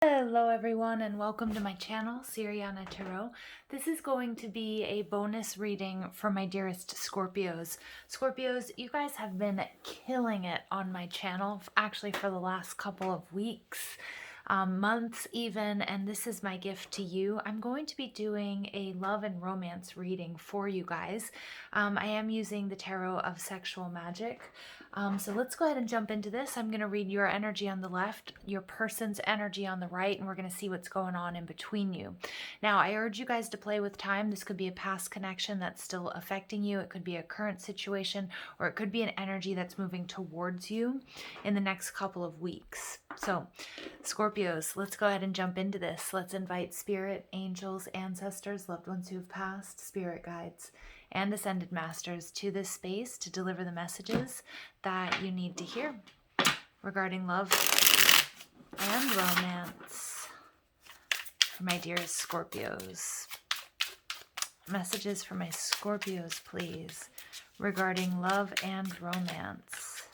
Hello everyone and welcome to my channel, Siriana Tarot. This is going to be a bonus reading for my dearest Scorpios. Scorpios, you guys have been killing it on my channel, actually for the last couple of weeks, months even, and this is my gift to you. I'm going to be doing a love and romance reading for you guys. I am using the Tarot of Sexual Magic. So let's go ahead and jump into this. I'm going to read your energy on the left, your person's energy on the right, and we're going to see what's going on in between you. Now, I urge you guys to play with time. This could be a past connection that's still affecting you. It could be a current situation, or it could be an energy that's moving towards you in the next couple of weeks. So, Scorpios, let's go ahead and jump into this. Let's invite spirit, angels, ancestors, loved ones who have passed, spirit guides, and ascended masters to this space to deliver the messages that you need to hear regarding love and romance for my dearest Scorpios. Messages for my Scorpios, please, regarding love and romance.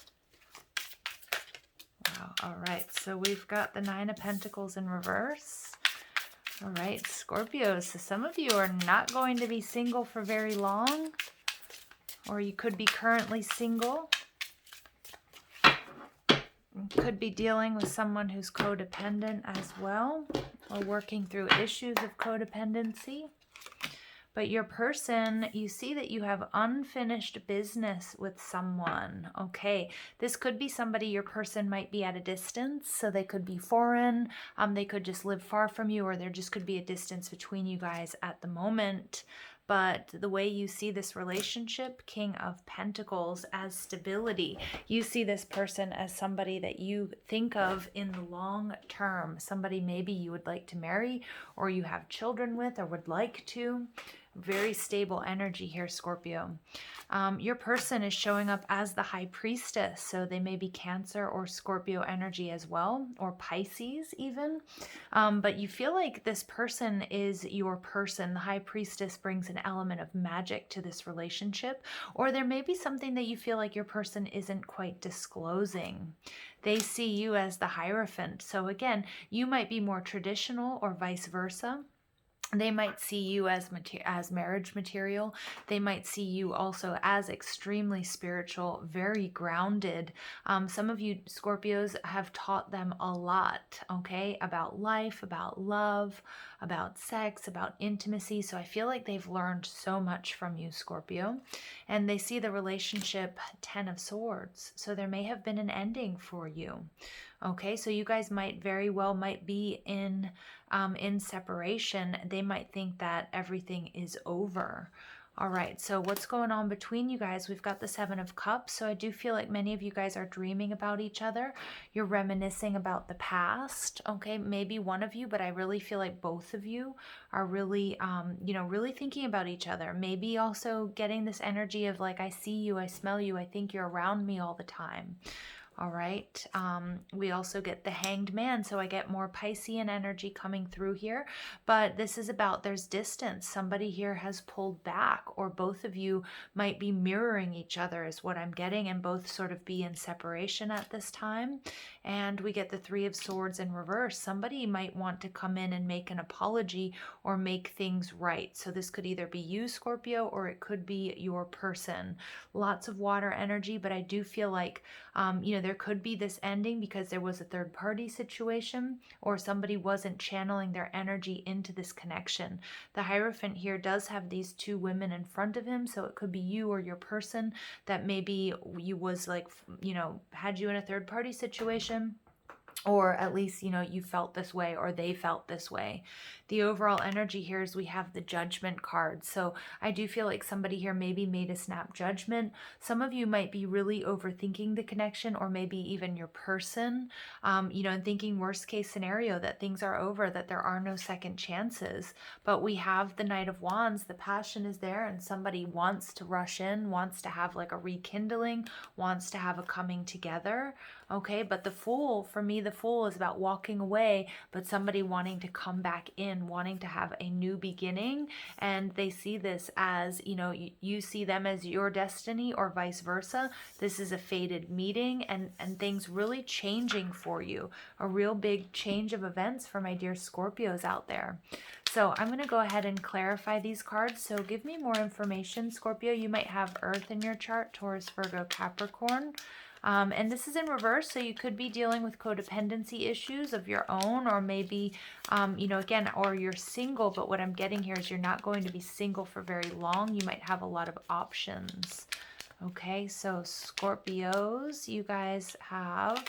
Wow. All right, so we've got the Nine of Pentacles in reverse. All right, Scorpios, so some of you are not going to be single for very long, or you could be currently single. You could be dealing with someone who's codependent as well, or working through issues of codependency. But your person, you see that you have unfinished business with someone, okay? This could be somebody, your person might be at a distance, so they could be foreign, they could just live far from you, or there just could be a distance between you guys at the moment. But the way you see this relationship, King of Pentacles, as stability. You see this person as somebody that you think of in the long term. Somebody maybe you would like to marry, or you have children with, or would like to. Very stable energy here, Scorpio. Your person is showing up as the High Priestess, so they may be Cancer or Scorpio energy as well, or Pisces even. But you feel like this person is your person. The High Priestess brings an element of magic to this relationship, or there may be something that you feel like your person isn't quite disclosing. They see you as the Hierophant. So again, you might be more traditional or vice versa. They might see you as marriage material. They might see you also as extremely spiritual, very grounded. Some of you Scorpios have taught them a lot, okay, about life, about love, about sex, about intimacy. So I feel like they've learned so much from you, Scorpio. And they see the relationship 10 of Swords. So there may have been an ending for you. Okay, so you guys might very well be in separation. They might think that everything is over. All right, so what's going on between you guys? We've got the Seven of Cups, so I do feel like many of you guys are dreaming about each other. You're reminiscing about the past, okay? Maybe one of you, but I really feel like both of you are really, really thinking about each other. Maybe also getting this energy of like, I see you, I smell you, I think you're around me all the time. All right, we also get the Hanged Man, so I get more Piscean energy coming through here, but this is about there's distance. Somebody here has pulled back, or both of you might be mirroring each other is what I'm getting, and both sort of be in separation at this time. And we get the Three of Swords in reverse. Somebody might want to come in and make an apology or make things right. So this could either be you, Scorpio, or it could be your person. Lots of water energy, but I do feel like, there could be this ending because there was a third party situation, or somebody wasn't channeling their energy into this connection. The Hierophant here does have these two women in front of him, so it could be you or your person that maybe you was like, had you in a third party situation. Or at least, you felt this way, or they felt this way. The overall energy here is we have the Judgment card. So I do feel like somebody here maybe made a snap judgment. Some of you might be really overthinking the connection, or maybe even your person, and thinking worst case scenario that things are over, that there are no second chances. But we have the Knight of Wands. The passion is there, and somebody wants to rush in, wants to have like a rekindling, wants to have a coming together. Okay, but the Fool, for me, the Fool is about walking away, but somebody wanting to come back in, wanting to have a new beginning. And they see this as, you know, you see them as your destiny or vice versa. This is a fated meeting and things really changing for you. A real big change of events for my dear Scorpios out there. So I'm going to go ahead and clarify these cards. So give me more information, Scorpio. You might have Earth in your chart, Taurus, Virgo, Capricorn. And this is in reverse, so you could be dealing with codependency issues of your own, or maybe, you know, again, or you're single, but what I'm getting here is you're not going to be single for very long. You might have a lot of options. Okay, so Scorpios, you guys have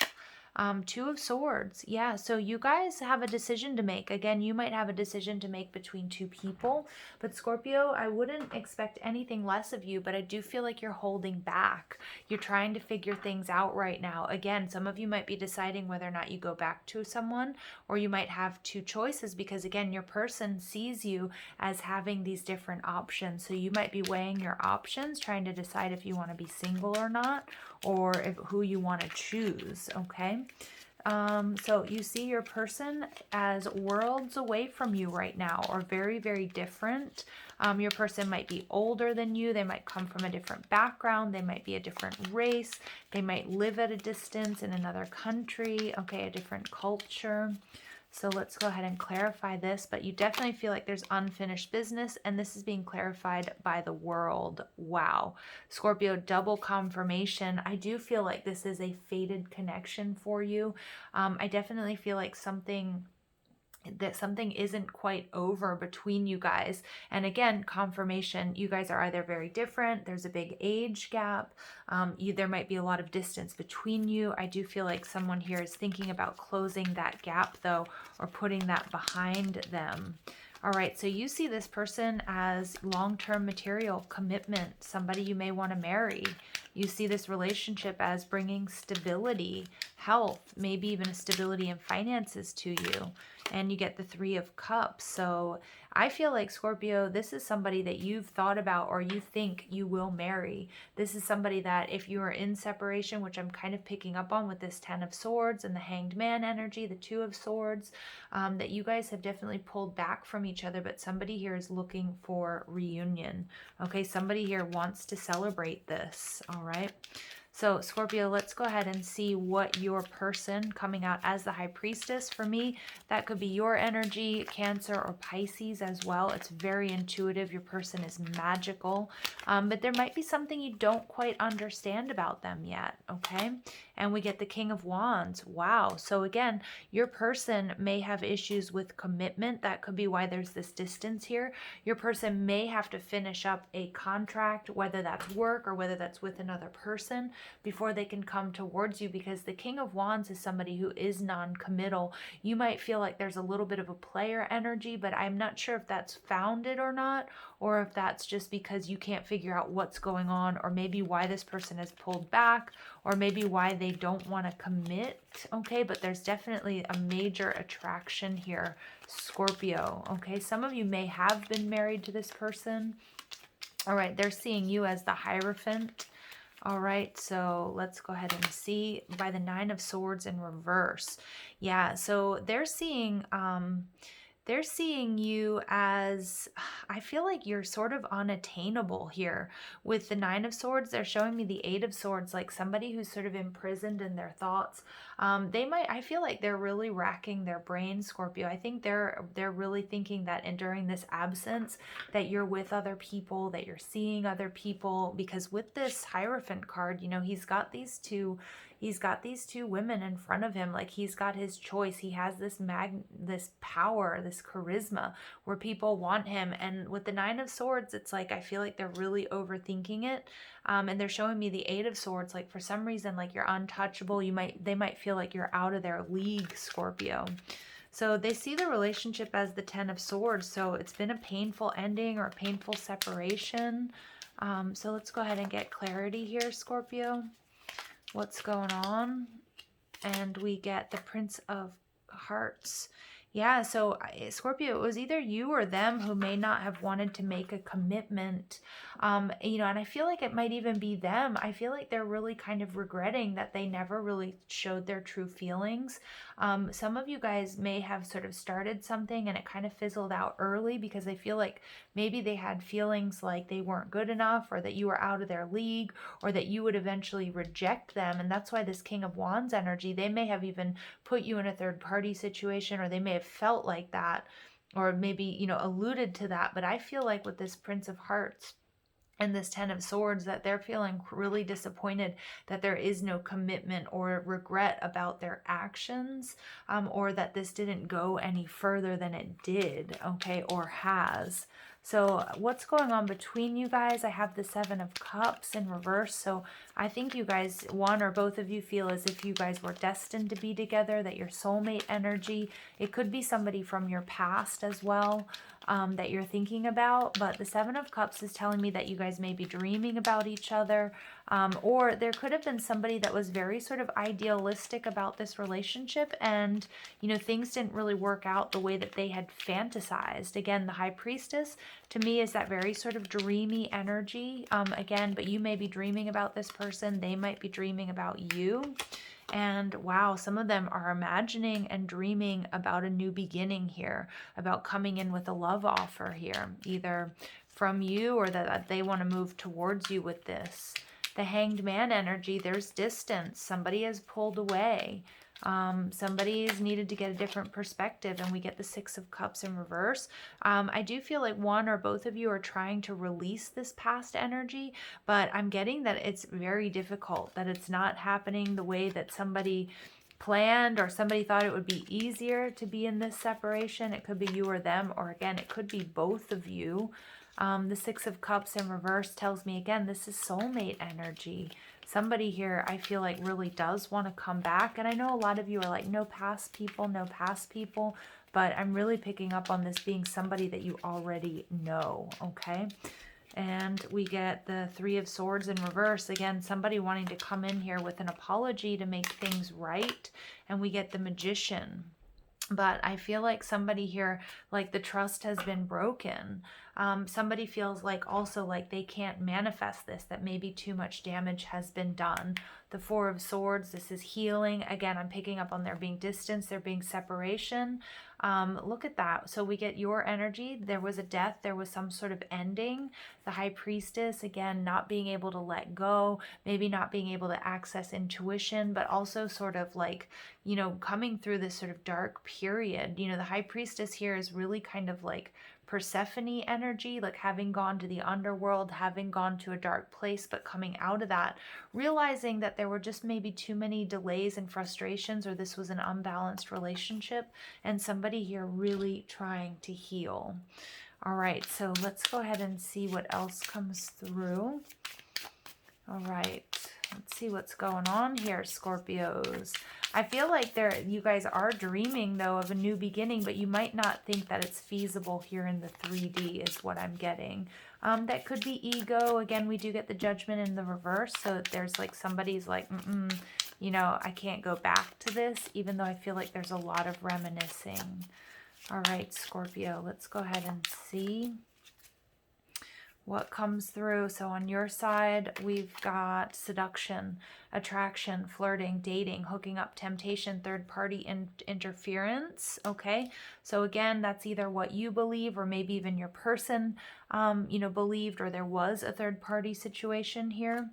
Two of Swords. Yeah, so you guys have a decision to make. Again, you might have a decision to make between two people. But Scorpio, I wouldn't expect anything less of you, but I do feel like you're holding back. You're trying to figure things out right now. Again, some of you might be deciding whether or not you go back to someone, or you might have two choices because, again, your person sees you as having these different options. So you might be weighing your options, trying to decide if you want to be single or not, or who you want to choose, okay? So you see your person as worlds away from you right now, or very, very different. Your person might be older than you. They might come from a different background. They might be a different race. They might live at a distance in another country, okay, a different culture. So let's go ahead and clarify this, but you definitely feel like there's unfinished business, and this is being clarified by the world. Wow. Scorpio, double confirmation. I do feel like this is a fated connection for you. I definitely feel like something isn't quite over between you guys. And again, confirmation, you guys are either very different, there's a big age gap, there might be a lot of distance between you. I do feel like someone here is thinking about closing that gap though, or putting that behind them. All right, so you see this person as long-term material, commitment, somebody you may want to marry. You see this relationship as bringing stability, health, maybe even a stability in finances to you. And you get the Three of Cups. So I feel like, Scorpio, this is somebody that you've thought about or you think you will marry. This is somebody that if you are in separation, which I'm kind of picking up on with this Ten of Swords and the Hanged Man energy, the Two of Swords, that you guys have definitely pulled back from each other, but somebody here is looking for reunion. Okay, somebody here wants to celebrate this, all right? So Scorpio, let's go ahead and see what your person coming out as the High Priestess. For me, that could be your energy, Cancer or Pisces as well. It's very intuitive. Your person is magical, but there might be something you don't quite understand about them yet, okay? And we get the King of Wands. Wow. So again, your person may have issues with commitment. That could be why there's this distance here. Your person may have to finish up a contract, whether that's work or whether that's with another person, before they can come towards you, because the King of Wands is somebody who is non-committal. You might feel like there's a little bit of a player energy, but I'm not sure if that's founded or not, or if that's just because you can't figure out what's going on, or maybe why this person has pulled back, or maybe why they don't want to commit, okay? But there's definitely a major attraction here, Scorpio, okay? Some of you may have been married to this person. All right, they're seeing you as the Hierophant. All right, so let's go ahead and see by the Nine of Swords in reverse. Yeah, so they're seeing you as, I feel like you're sort of unattainable here. With the Nine of Swords, they're showing me the Eight of Swords, like somebody who's sort of imprisoned in their thoughts. I feel like they're really racking their brain, Scorpio. I think they're really thinking that during this absence that you're with other people, that you're seeing other people, because with this Hierophant card, you know, he's got these two women in front of him. Like, he's got his choice. He has this power, this charisma where people want him. And with the Nine of Swords, it's like, I feel like they're really overthinking it. And they're showing me the Eight of Swords. Like, for some reason, like, you're untouchable. They might feel like you're out of their league, Scorpio. So they see the relationship as the Ten of Swords. So it's been a painful ending or a painful separation. So let's go ahead and get clarity here, Scorpio. What's going on? And we get the Prince of Hearts. Yeah, so Scorpio, it was either you or them who may not have wanted to make a commitment. And I feel like it might even be them. I feel like they're really kind of regretting that they never really showed their true feelings. Some of you guys may have sort of started something and it kind of fizzled out early because they feel like maybe they had feelings like they weren't good enough, or that you were out of their league, or that you would eventually reject them. And that's why this King of Wands energy, they may have even put you in a third party situation, or they may have felt like that, or maybe, alluded to that. But I feel like with this Prince of Hearts and this Ten of Swords, that they're feeling really disappointed that there is no commitment or regret about their actions, or that this didn't go any further than it did, okay, or has. So what's going on between you guys? I have the Seven of Cups in reverse. So I think you guys, one or both of you, feel as if you guys were destined to be together, that your soulmate energy. It could be somebody from your past as well, that you're thinking about. But the Seven of Cups is telling me that you guys may be dreaming about each other, or there could have been somebody that was very sort of idealistic about this relationship, and things didn't really work out the way that they had fantasized. Again, the High Priestess to me is that very sort of dreamy energy, again, but you may be dreaming about this person, they might be dreaming about you. And wow, some of them are imagining and dreaming about a new beginning here, about coming in with a love offer here, either from you or that they want to move towards you with this. The Hanged Man energy, there's distance. Somebody has pulled away. Somebody's needed to get a different perspective, and we get the Six of Cups in reverse. I do feel like one or both of you are trying to release this past energy, but I'm getting that it's very difficult, that it's not happening the way that somebody planned, or somebody thought it would be easier to be in this separation. It could be you or them, or again, it could be both of you. The Six of Cups in reverse tells me, again, this is soulmate energy. Somebody here, I feel like, really does want to come back. And I know a lot of you are like, no past people, no past people. But I'm really picking up on this being somebody that you already know, okay? And we get the Three of Swords in reverse. Again, somebody wanting to come in here with an apology to make things right. And we get the Magician. But I feel like somebody here, like the trust has been broken. Somebody feels like also like they can't manifest this, that maybe too much damage has been done. The Four of Swords, this is healing. Again, I'm picking up on there being distance, there being separation. Look at that. So we get your energy. There was a death. There was some sort of ending. The High Priestess, again, not being able to let go, maybe not being able to access intuition, but also sort of like, coming through this sort of dark period. The High Priestess here is really kind of like Persephone energy, like having gone to the underworld, having gone to a dark place, but coming out of that, realizing that there were just maybe too many delays and frustrations, or this was an unbalanced relationship, and somebody here really trying to heal. All right, so let's go ahead and see what else comes through. All right, let's see what's going on here, Scorpios. I feel like you guys are dreaming, though, of a new beginning, but you might not think that it's feasible here in the 3D is what I'm getting. That could be ego. Again, we do get the Judgment in the reverse, so there's like somebody's like, I can't go back to this, even though I feel like there's a lot of reminiscing. All right, Scorpio, let's go ahead and see what comes through. So on your side, we've got seduction, attraction, flirting, dating, hooking up, temptation, third-party interference, okay? So again, that's either what you believe, or maybe even your person, believed, or there was a third-party situation here.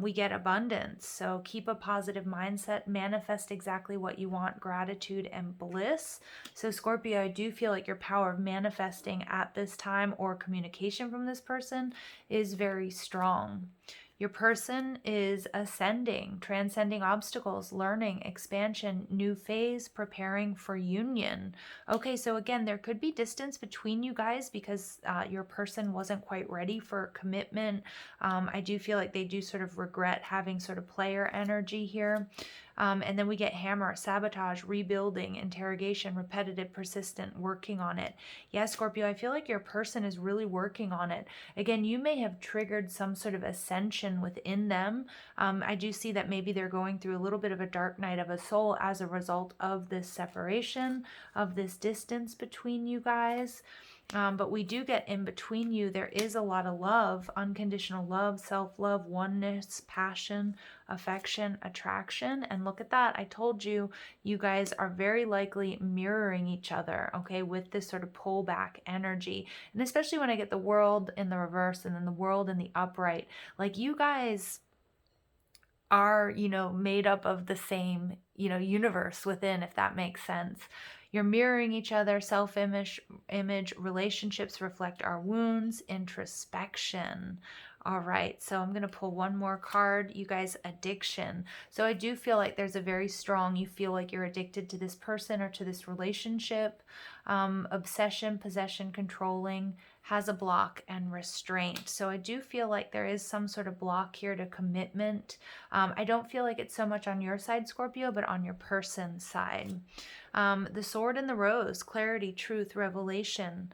We get abundance. So keep a positive mindset, manifest exactly what you want, gratitude and bliss. So Scorpio, I do feel like your power of manifesting at this time, or communication from this person, is very strong. Your person is ascending, transcending obstacles, learning, expansion, new phase, preparing for union. Okay, so again, there could be distance between you guys because your person wasn't quite ready for commitment. I do feel like they do sort of regret having sort of player energy here. And then we get hammer, sabotage, rebuilding, interrogation, repetitive, persistent, working on it. Yeah, Scorpio, I feel like your person is really working on it. Again, you may have triggered some sort of ascension within them. I do see that maybe they're going through a little bit of a dark night of a soul as a result of this separation, of this distance between you guys. But we do get in between you, there is a lot of love, unconditional love, self-love, oneness, passion, affection, attraction. And look at that. I told you, you guys are very likely mirroring each other, okay, with this sort of pullback energy. And especially when I get the world in the reverse and then the world in the upright, like you guys are, you know, made up of the same, you know, universe within, if that makes sense. You're mirroring each other, self-image, relationships reflect our wounds, introspection. All right, so I'm going to pull one more card. You guys, addiction. So I do feel like there's a very strong, you feel like you're addicted to this person or to this relationship. Obsession, possession, controlling, has a block, and restraint. So I do feel like there is some sort of block here to commitment. I don't feel like it's so much on your side, Scorpio, but on your person's side. The sword and the rose, clarity, truth, revelation,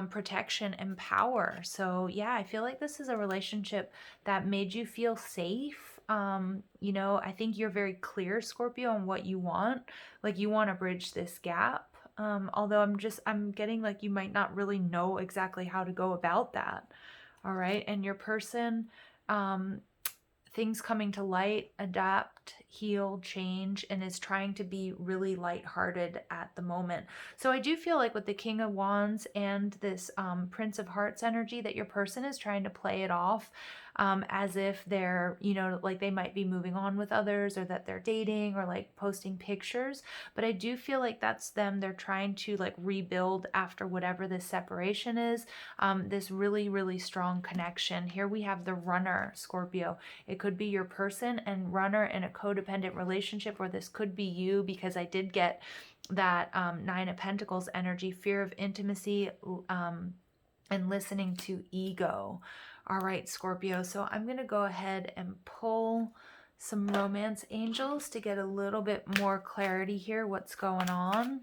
protection, and power. So yeah, I feel like this is a relationship that made you feel safe. You know, I think you're very clear, Scorpio, on what you want. Like you want to bridge this gap. Although I'm getting like you might not really know exactly how to go about that. All right. And your person, things coming to light, adapt, heal, change, and is trying to be really lighthearted at the moment. So I do feel like with the King of Wands and this Prince of Hearts energy that your person is trying to play it off as if they're, you know, like they might be moving on with others or that they're dating or like posting pictures. But I do feel like that's them. They're trying to like rebuild after whatever this separation is, this really, really strong connection. Here we have the runner, Scorpio. It could be your person and runner in a codependent relationship, or this could be you, because I did get that Nine of Pentacles energy, fear of intimacy, and listening to ego. All right, Scorpio. So I'm going to go ahead and pull some romance angels to get a little bit more clarity here. What's going on?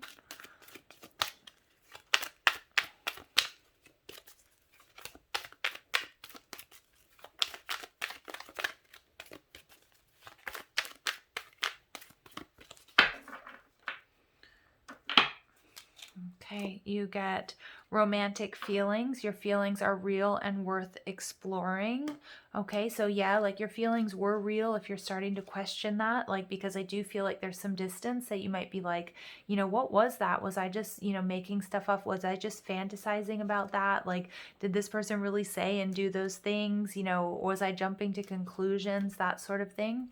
Okay, you get romantic feelings. Your feelings are real and worth exploring. Okay, so yeah, like your feelings were real if you're starting to question that, like, because I do feel like there's some distance that you might be like, you know, what was that? Was I just, you know, making stuff up? Was I just fantasizing about that? Like, did this person really say and do those things? You know, was I jumping to conclusions? That sort of thing.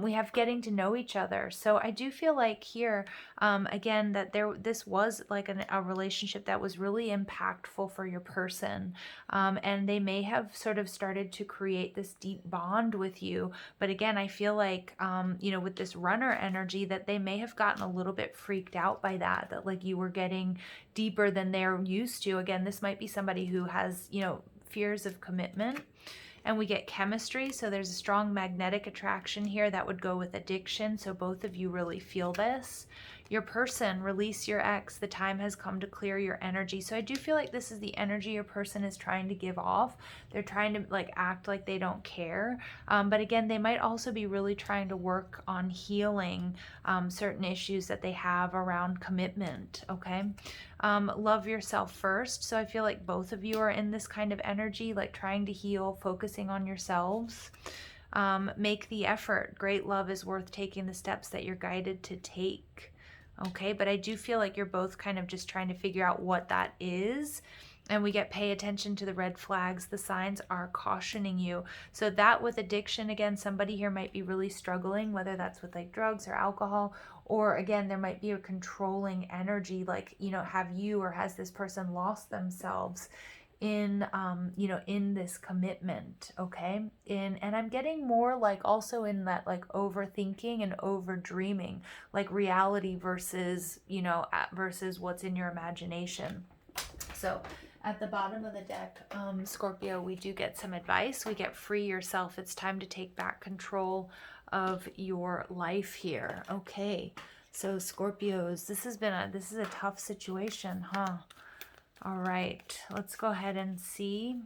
We have getting to know each other. So I do feel like here, again, that this was like a relationship that was really impactful for your person. And they may have sort of started to create this deep bond with you. But again, I feel like, you know, with this runner energy, that they may have gotten a little bit freaked out by that like you were getting deeper than they're used to. Again, this might be somebody who has, you know, fears of commitment. And we get chemistry, so there's a strong magnetic attraction here that would go with addiction, so both of you really feel this. Your person, release your ex. The time has come to clear your energy. So I do feel like this is the energy your person is trying to give off. They're trying to like act like they don't care. But again, they might also be really trying to work on healing certain issues that they have around commitment, okay? Love yourself first. So I feel like both of you are in this kind of energy, like trying to heal, focusing on yourselves. Make the effort. Great love is worth taking the steps that you're guided to take. Okay, but I do feel like you're both kind of just trying to figure out what that is. And we get pay attention to the red flags. The signs are cautioning you. So that with addiction, again, somebody here might be really struggling, whether that's with like drugs or alcohol, or again, there might be a controlling energy, like, you know, have you or has this person lost themselves in you know, in this commitment, okay? And I'm getting more like also in that like overthinking and over dreaming, like reality versus, you know, versus what's in your imagination. So at the bottom of the deck, Scorpio, we do get some advice. We get free yourself. It's time to take back control of your life here. Okay, so Scorpios, this is a tough situation, huh? All right, let's go ahead and see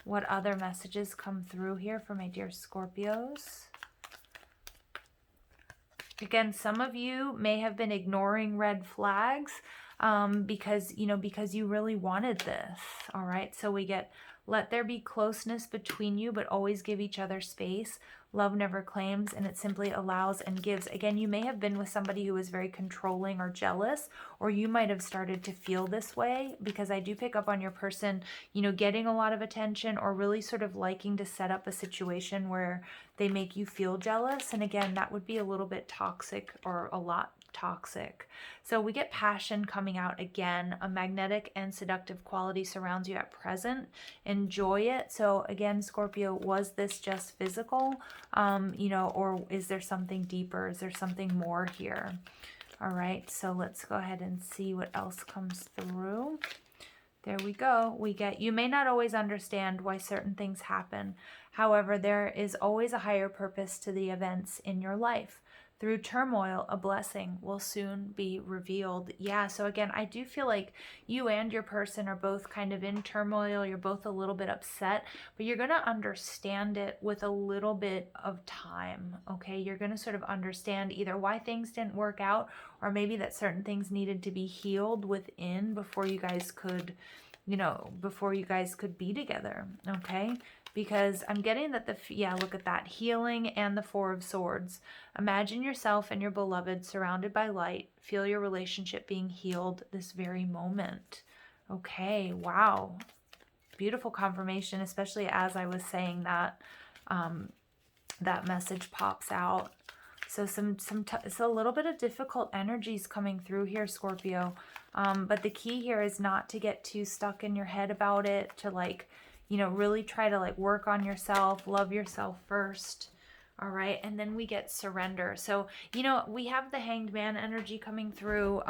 what other messages come through here for my dear Scorpios. Again, some of you may have been ignoring red flags because you really wanted this. All right, so we get, let there be closeness between you, but always give each other space. Love never claims, and it simply allows and gives. Again, you may have been with somebody who was very controlling or jealous, or you might have started to feel this way, because I do pick up on your person, getting a lot of attention, or really sort of liking to set up a situation where they make you feel jealous. And again, that would be a little bit toxic, or a lot toxic. So we get passion coming out again. A magnetic and seductive quality surrounds you at present. Enjoy it. So again, Scorpio, was this just physical? Or is there something deeper? Is there something more here? All right, so let's go ahead and see what else comes through. There we go. We get, you may not always understand why certain things happen. However, there is always a higher purpose to the events in your life. Through turmoil, a blessing will soon be revealed. Yeah, so again, I do feel like you and your person are both kind of in turmoil. You're both a little bit upset, but you're going to understand it with a little bit of time, okay? You're going to sort of understand either why things didn't work out, or maybe that certain things needed to be healed within before you guys could, be together, okay? Because I'm getting that look at that, healing and the Four of Swords. Imagine yourself and your beloved surrounded by light. Feel your relationship being healed this very moment. Okay, wow. Beautiful confirmation, especially as I was saying that, that message pops out. So it's a little bit of difficult energies coming through here, Scorpio. But the key here is not to get too stuck in your head about it, to really try to work on yourself, love yourself first. All right, and then we get surrender. So, we have the Hanged Man energy coming through.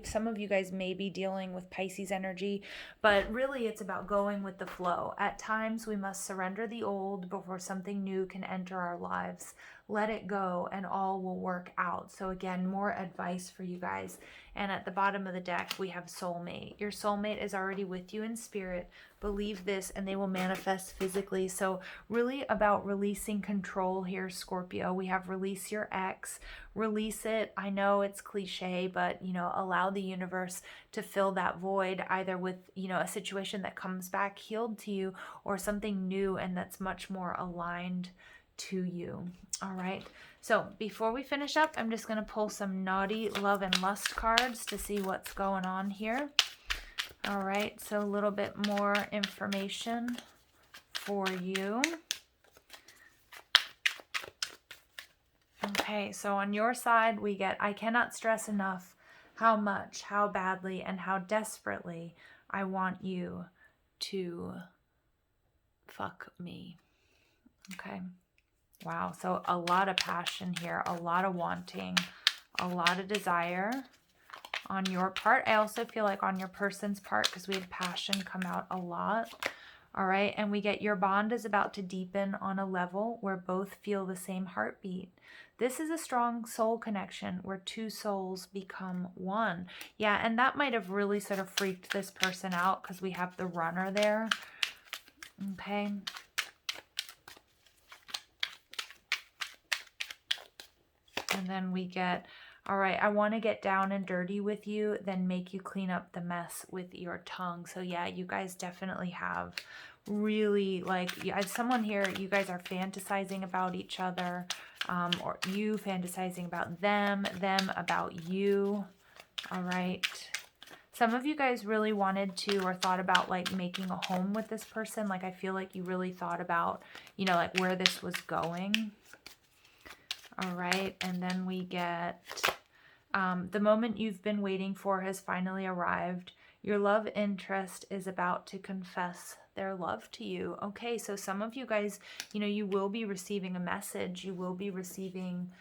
Some of you guys may be dealing with Pisces energy, but really it's about going with the flow. At times, we must surrender the old before something new can enter our lives. Let it go and all will work out. So again, more advice for you guys. And at the bottom of the deck, we have soulmate. Your soulmate is already with you in spirit. Believe this and they will manifest physically. So really about releasing control here, Scorpio. We have release your ex. Release it. I know it's cliche, but allow the universe to fill that void, either with a situation that comes back healed to you, or something new and that's much more aligned to you. All right, so before we finish up, I'm just going to pull some naughty love and lust cards to see what's going on here. All right, so a little bit more information for you. Okay, so on your side, we get, I cannot stress enough how much, how badly, and how desperately I want you to fuck me. Okay. Wow, so a lot of passion here, a lot of wanting, a lot of desire on your part. I also feel like on your person's part, because we have passion come out a lot. All right, and we get your bond is about to deepen on a level where both feel the same heartbeat. This is a strong soul connection where two souls become one. Yeah, and that might have really sort of freaked this person out because we have the Runner there. Okay. And then we get, all right, I want to get down and dirty with you, then make you clean up the mess with your tongue. So yeah, you guys definitely have really as someone here, you guys are fantasizing about each other, or you fantasizing about them about you. All right. Some of you guys really wanted to, or thought about making a home with this person. I feel like you really thought about, where this was going. All right, and then we get the moment you've been waiting for has finally arrived. Your love interest is about to confess their love to you. Okay, so some of you guys, you will be receiving a message. You will be receiving,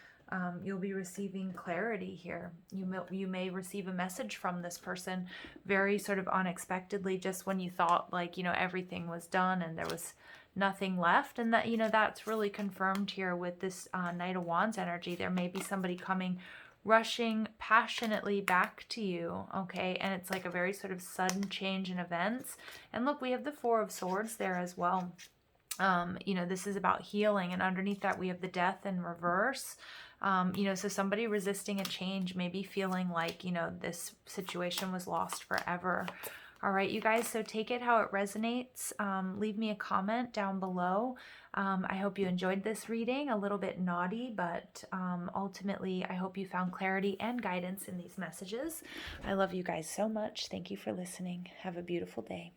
you'll be receiving clarity here. You may receive a message from this person very sort of unexpectedly, just when you thought everything was done and there was nothing left. And that, you know, that's really confirmed here with this Knight of Wands energy. There may be somebody coming, rushing passionately back to you, okay? And it's like a very sort of sudden change in events. And look, we have the Four of Swords there as well. You know, this is about healing, and underneath that we have the Death in reverse. You know, so somebody resisting a change, maybe feeling like, you know, this situation was lost forever. All right, you guys, so take it how it resonates. Leave me a comment down below. I hope you enjoyed this reading, a little bit naughty, but ultimately I hope you found clarity and guidance in these messages. I love you guys so much. Thank you for listening. Have a beautiful day.